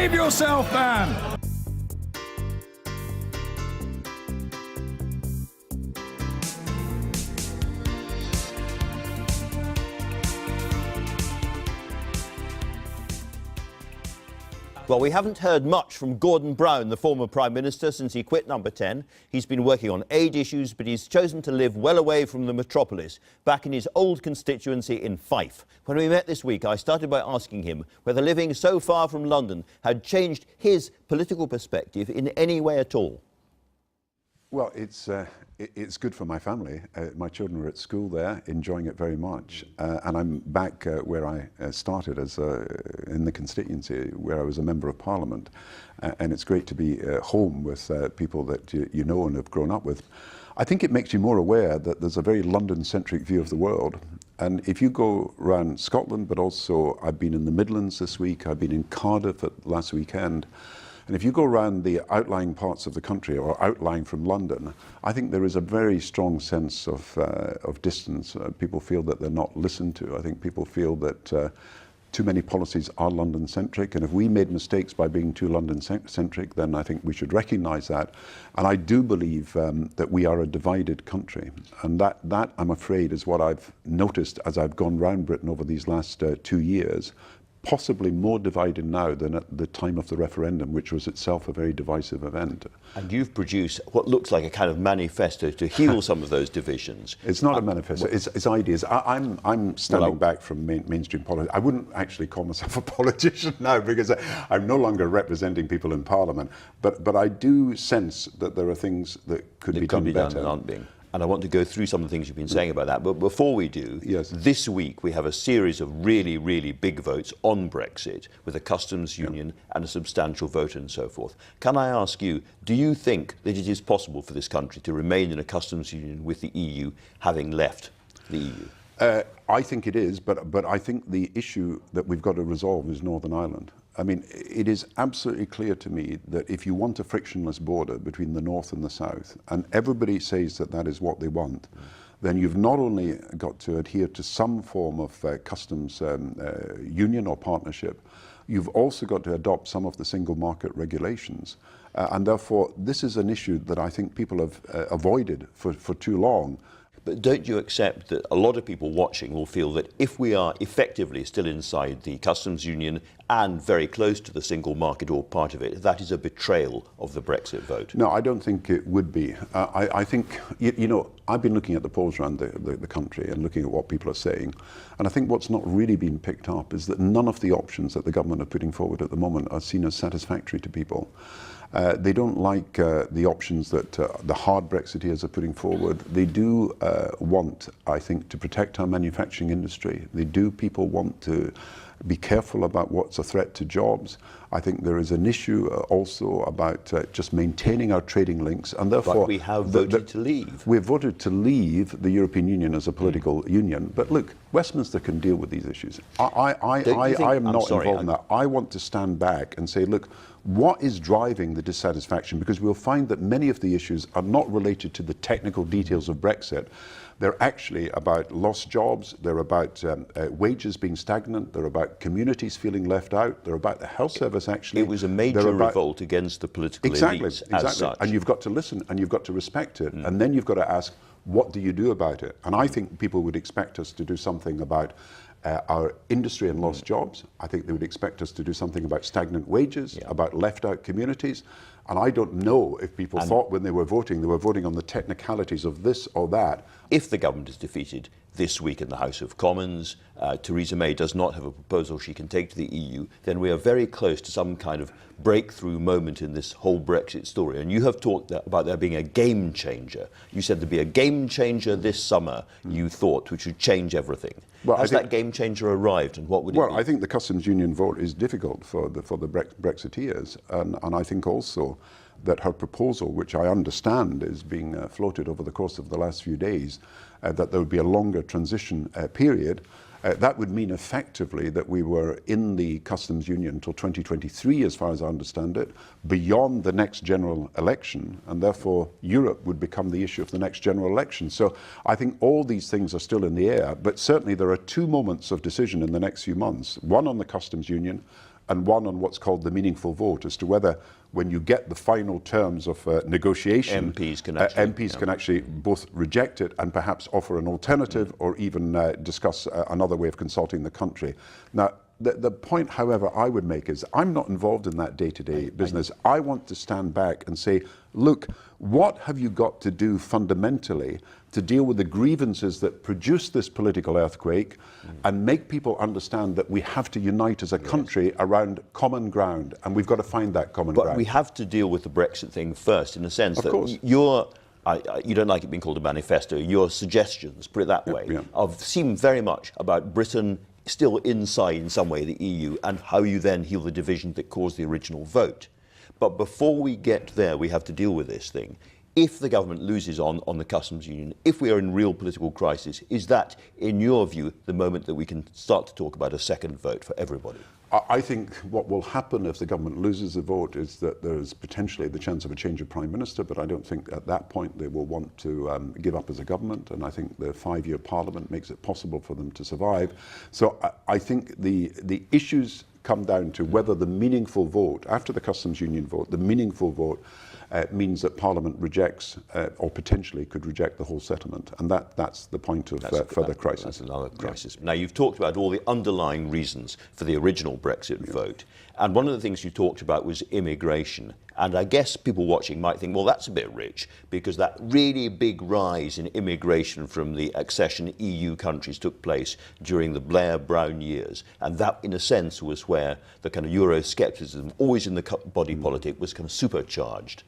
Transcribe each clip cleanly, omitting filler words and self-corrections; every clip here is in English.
Behave yourself, man! Well, we haven't heard much from Gordon Brown, the former Prime Minister, since he quit Number 10. He's been working on aid issues, but he's chosen to live well away from the metropolis, back in his old constituency in Fife. When we met this week, I started by asking him whether living so far from London had changed his political perspective in any way at all. Well, it's good for my family. My children are at school there, enjoying it very much. And I'm back where I started as in the constituency, where I was a member of Parliament. And it's great to be home with people that you know and have grown up with. I think it makes you more aware that there's a very London-centric view of the world. And if you go around Scotland, but also I've been in the Midlands this week, I've been in Cardiff last weekend. And if you go around the outlying parts of the country or outlying from London, I think there is a very strong sense of distance. People feel that they're not listened to. I think people feel that too many policies are London-centric, and if we made mistakes by being too London-centric, then I think we should recognise that. And I do believe that we are a divided country, and that, I'm afraid, is what I've noticed as I've gone round Britain over these last 2 years. Possibly more divided now than at the time of the referendum, which was itself a very divisive event. And you've produced what looks like a kind of manifesto to heal some of those divisions. It's not a manifesto, it's ideas. I'm standing back from mainstream politics. I wouldn't actually call myself a politician now because I'm no longer representing people in Parliament, but I do sense that there are things that could be done better. And aren't being. And I want to go through some of the things you've been saying about that. But before we do, yes. This week we have a series of really, really big votes on Brexit, with a customs union and a substantial vote and so forth. Can I ask you, do you think that it is possible for this country to remain in a customs union with the EU, having left the EU? I think it is, but I think the issue that we've got to resolve is Northern Ireland. I mean, it is absolutely clear to me that if you want a frictionless border between the North and the South, and everybody says that that is what they want, then you've not only got to adhere to some form of customs union or partnership, you've also got to adopt some of the single market regulations. And therefore, this is an issue that I think people have avoided for too long. But don't you accept that a lot of people watching will feel that if we are effectively still inside the customs union and very close to the single market or part of it, that is a betrayal of the Brexit vote? No, I don't think it would be. I think, you know, I've been looking at the polls around the country and looking at what people are saying. And I think what's not really been picked up is that none of the options that the government are putting forward at the moment are seen as satisfactory to people. They don't like the options that the hard Brexiteers are putting forward. They do want, I think, to protect our manufacturing industry. People want to be careful about what's a threat to jobs. I think there is an issue also about just maintaining our trading links, and therefore... But we have voted to leave. We've voted to leave the European Union as a political union. But look, Westminster can deal with these issues. I am not involved in that. I want to stand back and say, look, what is driving the dissatisfaction? Because we'll find that many of the issues are not related to the technical details of Brexit. They're actually about lost jobs, they're about wages being stagnant, they're about communities feeling left out, they're about the health service actually. It was a major revolt against the political elites as such. And you've got to listen and you've got to respect it. And then you've got to ask, what do you do about it? And I think people would expect us to do something about our industry and lost jobs. I think they would expect us to do something about stagnant wages, about left out communities. And I don't know if people thought when they were voting on the technicalities of this or that. If the government is defeated this week in the House of Commons, Theresa May does not have a proposal she can take to the EU, then we are very close to some kind of breakthrough moment in this whole Brexit story. And you have talked about there being a game changer. You said there'd be a game changer this summer, you thought, which would change everything. Well, has that game changer arrived, and what would it be? Well, I think the customs union vote is difficult for the Brexiteers, and I think also that her proposal, which I understand is being floated over the course of the last few days, that there would be a longer transition period. That would mean effectively that we were in the customs union until 2023, as far as I understand it, beyond the next general election, and therefore Europe would become the issue of the next general election. So I think all these things are still in the air, but certainly there are two moments of decision in the next few months, one on the customs union and one on what's called the meaningful vote, as to whether, when you get the final terms of negotiation, MPs can actually both reject it and perhaps offer an alternative, or even discuss another way of consulting the country. Now, the point, however, I would make is I'm not involved in that day-to-day business. I want to stand back and say, look, what have you got to do fundamentally to deal with the grievances that produce this political earthquake, and make people understand that we have to unite as a country around common ground, and we've got to find that common ground. But we have to deal with the Brexit thing first, in the sense Of that course. you don't like it being called a manifesto, your suggestions, put it that way, seem very much about Britain still inside in some way the EU, and how you then heal the division that caused the original vote. But before we get there, we have to deal with this thing. If the government loses on the customs union, if we are in real political crisis, is that, in your view, the moment that we can start to talk about a second vote for everybody? I think what will happen if the government loses the vote is that there's potentially the chance of a change of Prime Minister, but I don't think at that point they will want to give up as a government, and I think the 5-year Parliament makes it possible for them to survive. So I think the issues come down to whether the meaningful vote, after the customs union vote, the meaningful vote means that Parliament rejects, or potentially could reject, the whole settlement. And that's the point of further crisis. That's another crisis. Now, you've talked about all the underlying reasons for the original Brexit vote. And one of the things you talked about was immigration. And I guess people watching might think, well, that's a bit rich, because that really big rise in immigration from the accession EU countries took place during the Blair-Brown years. And that, in a sense, was where the kind of Euroscepticism, always in the body politic, was kind of supercharged.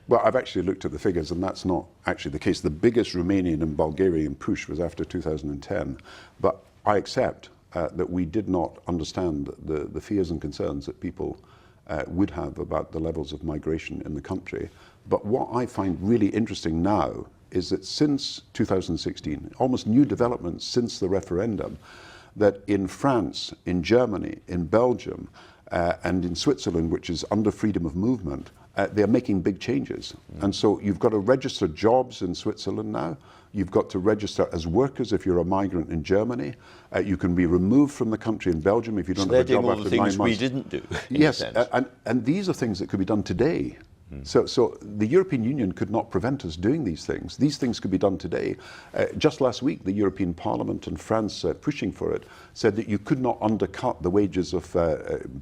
Well, I've actually looked at the figures, and that's not actually the case. The biggest Romanian and Bulgarian push was after 2010. But I accept that we did not understand the fears and concerns that people would have about the levels of migration in the country. But what I find really interesting now is that since 2016, almost new developments since the referendum, that in France, in Germany, in Belgium, and in Switzerland, which is under freedom of movement, they're making big changes. And so you've got to register jobs in Switzerland now. You've got to register as workers if you're a migrant in Germany. You can be removed from the country in Belgium if you don't have a job after 9 months. They're doing all the things we didn't do. Yes, and these are things that could be done today. So the European Union could not prevent us doing these things. These things could be done today. Just last week, the European Parliament and France, pushing for it, said that you could not undercut the wages of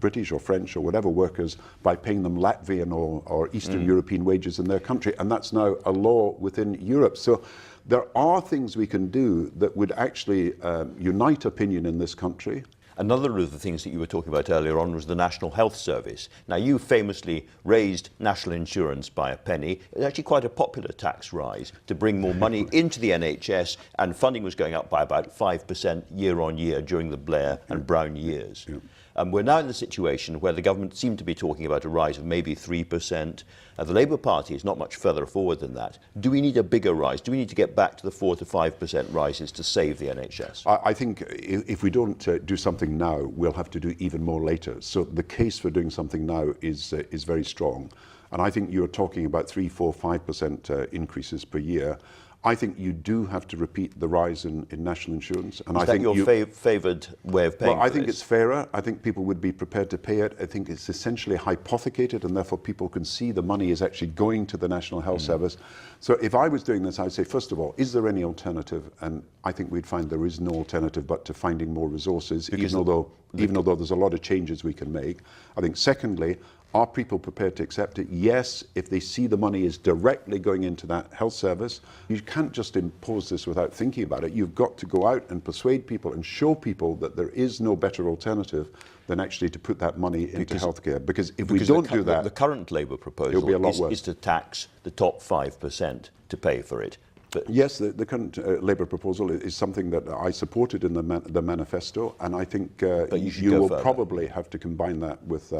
British or French or whatever workers by paying them Latvian or Eastern European wages in their country. And that's now a law within Europe. So there are things we can do that would actually unite opinion in this country. Another of the things that you were talking about earlier on was the National Health Service. Now, you famously raised national insurance by a penny. It's actually quite a popular tax rise to bring more money into the NHS, and funding was going up by about 5% year on year during the Blair and Brown years. We're now in the situation where the government seemed to be talking about a rise of maybe 3%. The Labour Party is not much further forward than that. Do we need a bigger rise? Do we need to get back to the 4 to 5% rises to save the NHS? I think if we don't do something now, we'll have to do even more later. So the case for doing something now is very strong. And I think you're talking about 3, 4, 5% increases per year. I think you do have to repeat the rise in national insurance. And is that your favoured way of paying for this? Well, I think it's fairer. I think people would be prepared to pay it. I think it's essentially hypothecated, and therefore people can see the money is actually going to the National Health Service. So if I was doing this, I'd say, first of all, is there any alternative? And I think we'd find there is no alternative but to finding more resources, even although there's a lot of changes we can make. I think secondly, are people prepared to accept it? Yes, if they see the money is directly going into that health service. You can't just impose this without thinking about it. You've got to go out and persuade people and show people that there is no better alternative than actually to put that money into healthcare. Because if we don't do that, the current Labour proposal is to tax the top 5% to pay for it. But yes, the current Labour proposal is something that I supported in the manifesto, and I think you will probably have to combine that with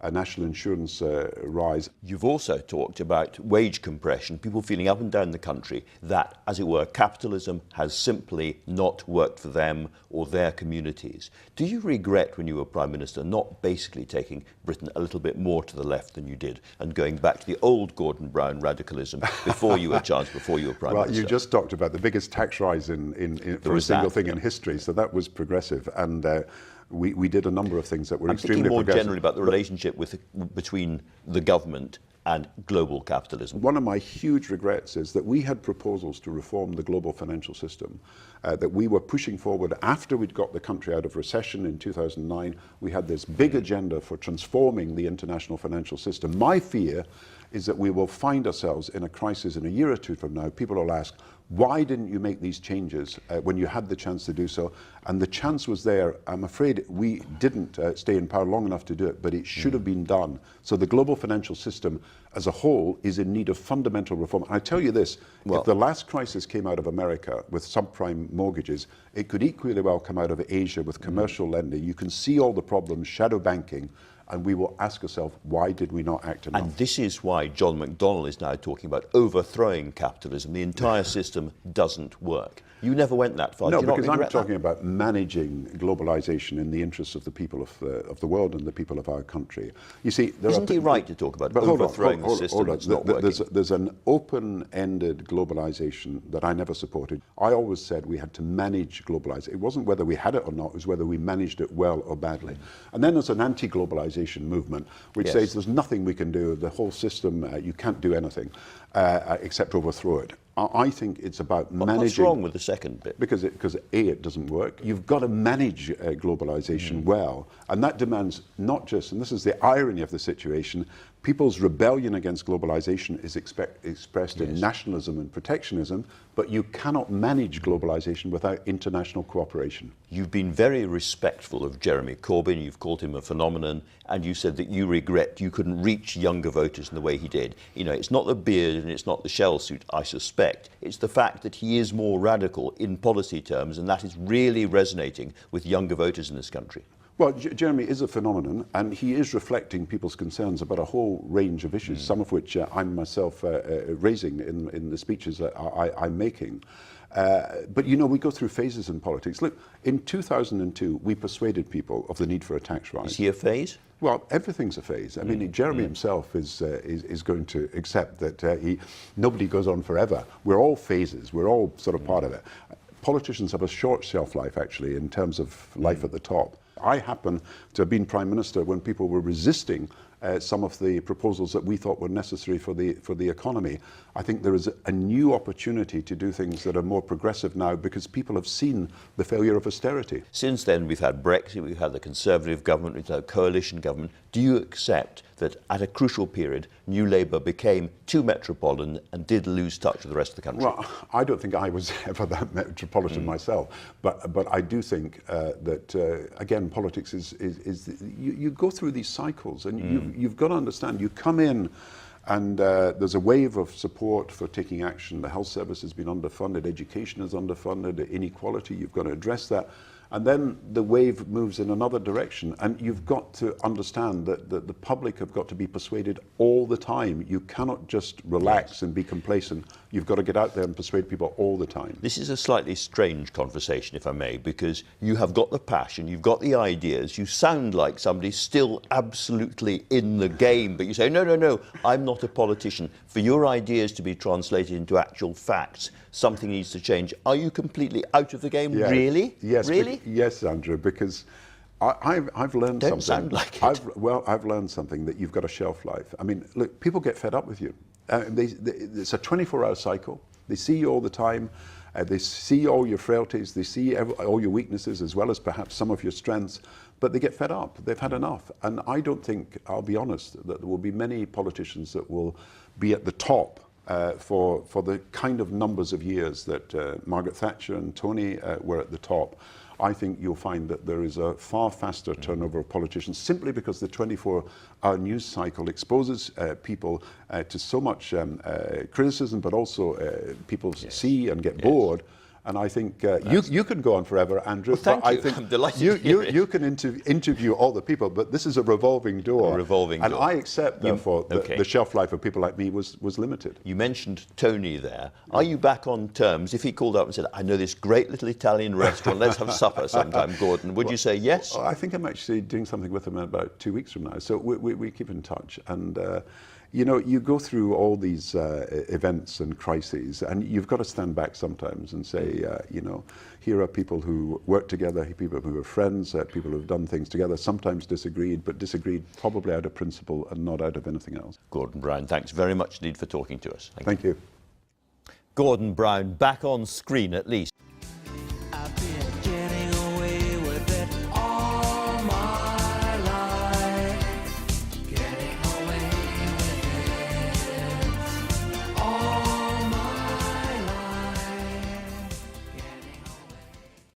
a national insurance rise. You've also talked about wage compression, people feeling up and down the country that, as it were, capitalism has simply not worked for them or their communities. Do you regret, when you were Prime Minister, not basically taking Britain a little bit more to the left than you did and going back to the old Gordon Brown radicalism before you were Chancellor, before you were Prime Minister? Well, you just talked about the biggest tax rise for a single thing in history, so that was progressive. And we did a number of things that were I'm extremely thinking more progressive. generally about the relationship between the government and global capitalism. One of my huge regrets is that we had proposals to reform the global financial system that we were pushing forward after we'd got the country out of recession in 2009. We had this big agenda for transforming the international financial system. My fear is that we will find ourselves in a crisis in a year or two from now. People will ask, why didn't you make these changes when you had the chance to do so? And the chance was there. I'm afraid we didn't stay in power long enough to do it, but it should have been done. So the global financial system as a whole is in need of fundamental reform. And I tell you this, if the last crisis came out of America with subprime mortgages, it could equally well come out of Asia with commercial lending. You can see all the problems, shadow banking, and we will ask ourselves, why did we not act enough? And this is why John McDonnell is now talking about overthrowing capitalism. The entire system doesn't work. You never went that far. No, because I'm talking about managing globalization in the interests of the people of the world and the people of our country. You see, isn't he right to talk about overthrowing the system that's not working? There's an open-ended globalization that I never supported. I always said we had to manage globalization. It wasn't whether we had it or not, it was whether we managed it well or badly. And then there's an anti-globalization movement which says there's nothing we can do, the whole system, you can't do anything except overthrow it. I think it's about managing... What's wrong with the second bit? Because it doesn't work. You've got to manage globalization well, and that demands not just, and this is the irony of the situation, people's rebellion against globalization is expressed in nationalism and protectionism, but you cannot manage globalization without international cooperation. You've been very respectful of Jeremy Corbyn. You've called him a phenomenon, and you said that you regret you couldn't reach younger voters in the way he did. You know, it's not the beard and it's not the shell suit, I suspect. It's the fact that he is more radical in policy terms, and that is really resonating with younger voters in this country. Well, Jeremy is a phenomenon, and he is reflecting people's concerns about a whole range of issues, some of which I'm myself raising in the speeches that I'm making. But, you know, we go through phases in politics. Look, in 2002, we persuaded people of the need for a tax rise. Is he a phase? Well, everything's a phase. I mean, Jeremy himself is going to accept that nobody goes on forever. We're all phases. We're all sort of part of it. Politicians have a short shelf life, actually, in terms of life at the top. I happen to have been Prime Minister when people were resisting some of the proposals that we thought were necessary for the economy. I think there is a new opportunity to do things that are more progressive now because people have seen the failure of austerity. Since then, we've had Brexit, we've had the Conservative government, we've had a coalition government. Do you accept that at a crucial period, New Labour became too metropolitan and did lose touch with the rest of the country? Well, I don't think I was ever that metropolitan myself, but I do think that, again, politics is you go through these cycles, and you've got to understand, you come in and there's a wave of support for taking action. The health service has been underfunded, education is underfunded, inequality, you've got to address that. And then the wave moves in another direction, and you've got to understand that the public have got to be persuaded all the time. You cannot just relax and be complacent. You've got to get out there and persuade people all the time. This is a slightly strange conversation, if I may, because you have got the passion, you've got the ideas, you sound like somebody still absolutely in the game, but you say, no, I'm not a politician. For your ideas to be translated into actual facts, something needs to change. Are you completely out of the game? Yeah. Really? Yes. Really? Yes, Andrew, because I've learned Don't something. Sound like it. I've learned something, that you've got a shelf life. I mean, look, people get fed up with you. It's a 24-hour cycle. They see you all the time. They see all your frailties. They see all your weaknesses as well as perhaps some of your strengths. But they get fed up. They've had enough. And I don't think, I'll be honest, that there will be many politicians that will be at the top for the kind of numbers of years that Margaret Thatcher and Tony were at the top. I think you'll find that there is a far faster turnover of politicians simply because the 24-hour news cycle exposes people to so much criticism, but also people see and get bored. And I think you can go on forever, Andrew. Well, thank but you. I think I'm delighted you can interview all the people, but this is a revolving door. And I accept, therefore, that the shelf life of people like me was limited. You mentioned Tony there. Are you back on terms? If he called up and said, I know this great little Italian restaurant, let's have supper sometime, Gordon, would you say yes? I think I'm actually doing something with him in about 2 weeks from now. So we keep in touch. And you know, you go through all these events and crises, and you've got to stand back sometimes and say, you know, here are people who work together, people who are friends, people who have done things together, sometimes disagreed, but disagreed probably out of principle and not out of anything else. Gordon Brown, thanks very much indeed for talking to us. Thank you. Gordon Brown back on screen at least.